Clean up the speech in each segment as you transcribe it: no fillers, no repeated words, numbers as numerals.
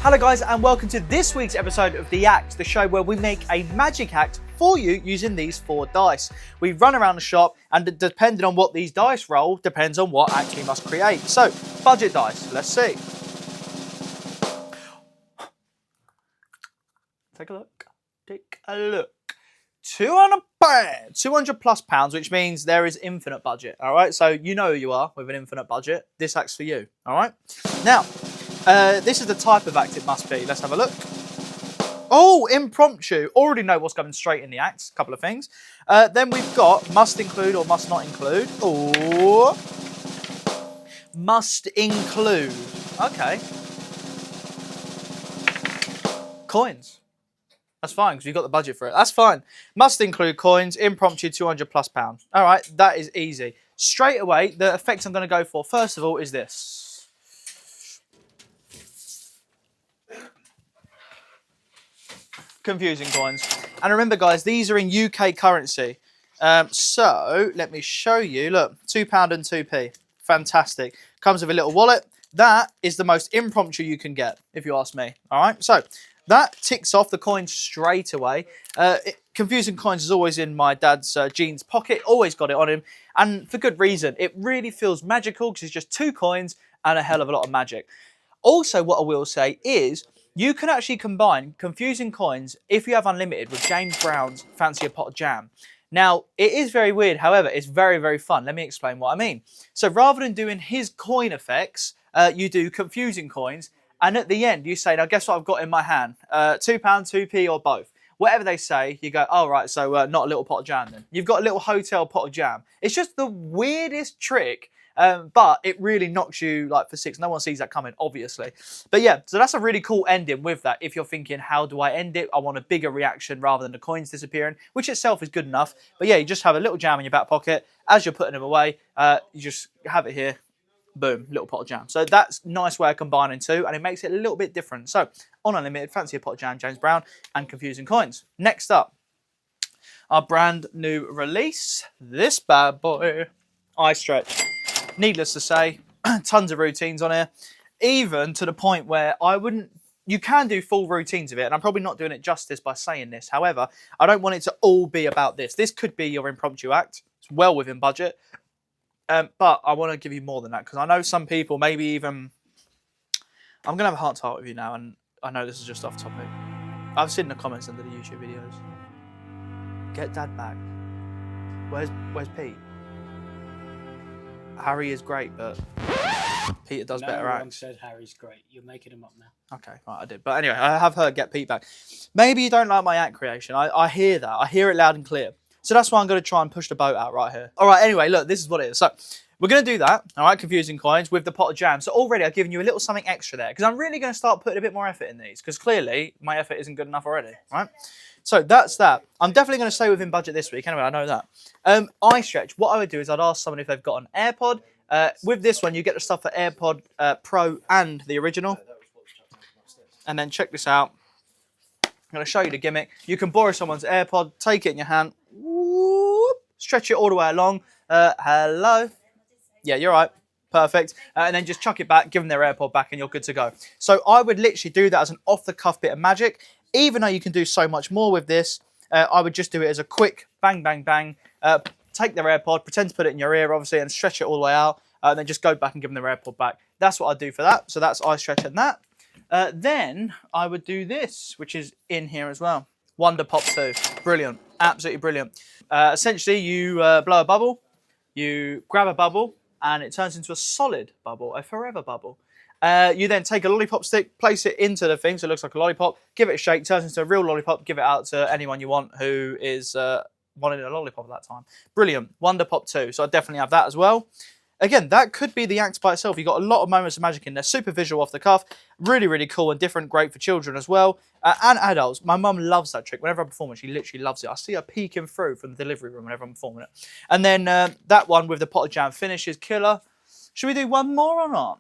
Hello guys, and welcome to this week's episode of The Act, the show where we make a magic act for you using these 4 dice. We run around the shop, and depending on what these dice roll, depends on what act we must create. So, budget dice, let's see. Take a look. 200 plus pounds, which means there is infinite budget, all right? So you know who you are with an infinite budget. This act's for you, all right? Now, this is the type of act it must be. Let's have a look. Oh, impromptu. Already know what's coming straight in the act. A couple of things. Then we've got must include or must not include. Or must include. Okay. Coins. That's fine because we've got the budget for it. That's fine. Must include coins. Impromptu 200 plus pounds. All right, that is easy. Straight away, the effect I'm going to go for first of all is this. Confusing coins. And remember guys, these are in UK currency. So let me show you. Look, £2 and 2p. Fantastic. Comes with a little wallet. That is the most impromptu you can get, if you ask me. All right, so that ticks off the coins straight away. Confusing coins is always in my dad's jeans pocket. Always got it on him. And for good reason. It really feels magical because it's just 2 coins and a hell of a lot of magic. Also, what I will say is, you can actually combine confusing coins if you have unlimited with James Brown's Fancy a Pot of Jam. Now, it is very weird. However, it's very, very fun. Let me explain what I mean. So rather than doing his coin effects, you do confusing coins. And at the end, you say, now guess what I've got in my hand? £2, 2p or both. Whatever they say, you go, oh, right, so not a little pot of jam then. You've got a little hotel pot of jam. It's just the weirdest trick. But it really knocks you like for 6. No one sees that coming, obviously. But yeah, so that's a really cool ending with that. If you're thinking, how do I end it? I want a bigger reaction rather than the coins disappearing, which itself is good enough. But yeah, you just have a little jam in your back pocket. As you're putting them away, you just have it here. Boom, little pot of jam. So that's a nice way of combining 2, and it makes it a little bit different. So on Unlimited, Fancy a Pot of Jam, James Brown, and Confusing Coins. Next up, our brand new release, this bad boy, iStretch. Needless to say, tons of routines on here, even to the point where you can do full routines of it, and I'm probably not doing it justice by saying this. However, I don't want it to all be about this. This could be your impromptu act. It's well within budget. But I want to give you more than that, because I know some people, maybe even... I'm going to have a heart to heart with you now, and I know this is just off topic. I've seen the comments under the YouTube videos. Get Dad back. Where's Pete? Harry is great, but Peter does better acts. No one said Harry's great. You're making him up now. Okay, right, I did. But anyway, I have heard get Pete back. Maybe you don't like my act creation. I hear that. I hear it loud and clear. So that's why I'm going to try and push the boat out right here. All right, anyway, look, this is what it is. So we're going to do that, all right, confusing coins with the pot of jam. So already I've given you a little something extra there, because I'm really going to start putting a bit more effort in these, because clearly my effort isn't good enough already, right? So that's that. I'm definitely going to stay within budget this week. Anyway, I know that. iStretch, what I would do is I'd ask someone if they've got an AirPod. With this one, you get the stuff for AirPod Pro and the original. And then check this out. I'm going to show you the gimmick. You can borrow someone's AirPod, take it in your hand, whoop, stretch it all the way along. Hello. Yeah, you're right. Perfect. And then just chuck it back, give them their AirPod back, and you're good to go. So I would literally do that as an off-the-cuff bit of magic. Even though you can do so much more with this, I would just do it as a quick bang, bang, bang. Take their AirPod, pretend to put it in your ear, obviously, and stretch it all the way out. And then just go back and give them their AirPod back. That's what I'd do for that. So that's iStretch and that. Then I would do this, which is in here as well. Wonder Pop 2. Brilliant. Absolutely brilliant. Essentially, you blow a bubble, you grab a bubble, and it turns into a solid bubble, a forever bubble. You then take a lollipop stick, place it into the thing so it looks like a lollipop, give it a shake, turns into a real lollipop, give it out to anyone you want who is wanting a lollipop at that time. Brilliant. Wonder Pop 2. So I definitely have that as well. Again, that could be the act by itself. You've got a lot of moments of magic in there. Super visual off the cuff. Really, really cool and different. Great for children as well. And adults. My mum loves that trick. Whenever I perform it, she literally loves it. I see her peeking through from the delivery room whenever I'm performing it. And then that one with the pot of jam finish is killer. Should we do one more or not?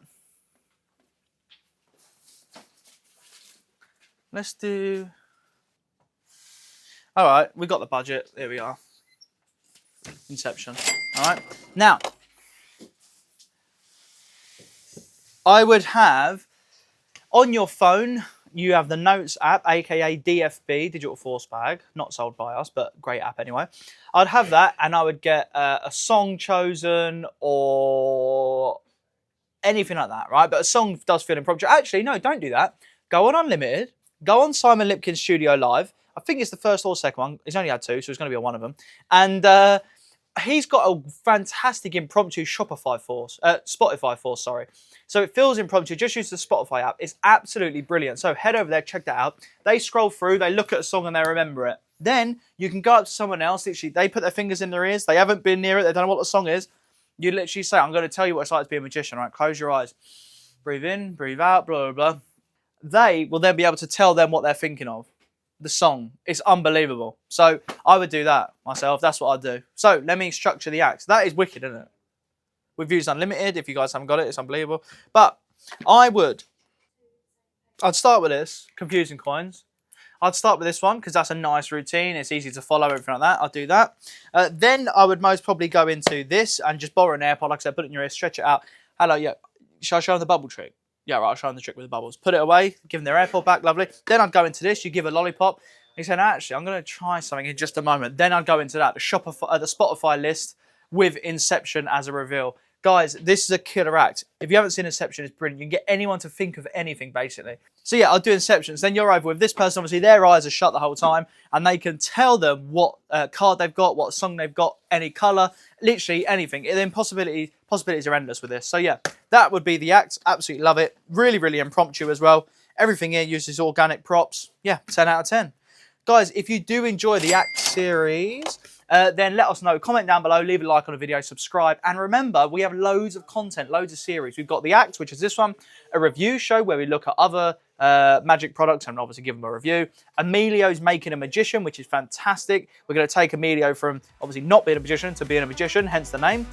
Let's do... All right, we got the budget. There we are. Inception. All right. Now, I would have on your phone, you have the Notes app, aka DFB, Digital Force Bag, not sold by us, but great app anyway. I'd have that, and I would get a song chosen or anything like that, right? But a song does feel impromptu. Actually, no, don't do that. Go on Unlimited, go on Simon Lipkin's Studio Live. I think it's the first or second one. He's only had two, so it's going to be on one of them. And he's got a fantastic impromptu Spotify force, sorry. So it feels impromptu. Just use the Spotify app. It's absolutely brilliant. So head over there, check that out. They scroll through, they look at a song and they remember it. Then you can go up to someone else, literally, they put their fingers in their ears, they haven't been near it, they don't know what the song is. You literally say, I'm going to tell you what it's like to be a magician, right? Close your eyes. Breathe in, breathe out, blah, blah, blah. They will then be able to tell them what they're thinking of. The song. It's unbelievable. So I would do that myself. That's what I'd do. So let me structure the acts. That is wicked, isn't it? We've used Unlimited. If you guys haven't got it, it's unbelievable. But I'd start with this, confusing coins. I'd start with this one because that's a nice routine. It's easy to follow, everything like that. I'll do that. Then I would most probably go into this and just borrow an AirPod. Like I said, put it in your ear, stretch it out. Hello, yeah. Shall I show them the bubble trick? Yeah, right, I'll show them the trick with the bubbles. Put it away, give them their AirPod back, lovely. Then I'd go into this. You give a lollipop. You say, no, actually, I'm going to try something in just a moment. Then I'd go into that, the Spotify list with Inception as a reveal. Guys, this is a killer act. If you haven't seen Inception, it's brilliant. You can get anyone to think of anything, basically. So yeah, I'll do Inceptions. Then you're over with this person. Obviously, their eyes are shut the whole time, and they can tell them what card they've got, what song they've got, any colour, literally anything. And then possibilities are endless with this. So yeah, that would be the act. Absolutely love it. Really, really impromptu as well. Everything here uses organic props. Yeah, 10 out of 10. Guys, if you do enjoy the act series, then let us know. Comment down below, leave a like on the video, subscribe. And remember, we have loads of content, loads of series. We've got the act, which is this one, a review show where we look at other magic products and obviously give them a review. Emilio's Making a Magician, which is fantastic. We're going to take Emilio from obviously not being a magician to being a magician, hence the name.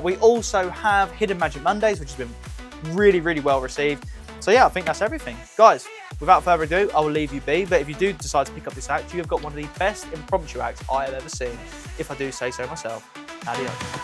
We also have Hidden Magic Mondays, which has been really, really well received. So yeah, I think that's everything. Guys, without further ado, I will leave you be. But if you do decide to pick up this act, you have got one of the best impromptu acts I have ever seen, if I do say so myself. Adios.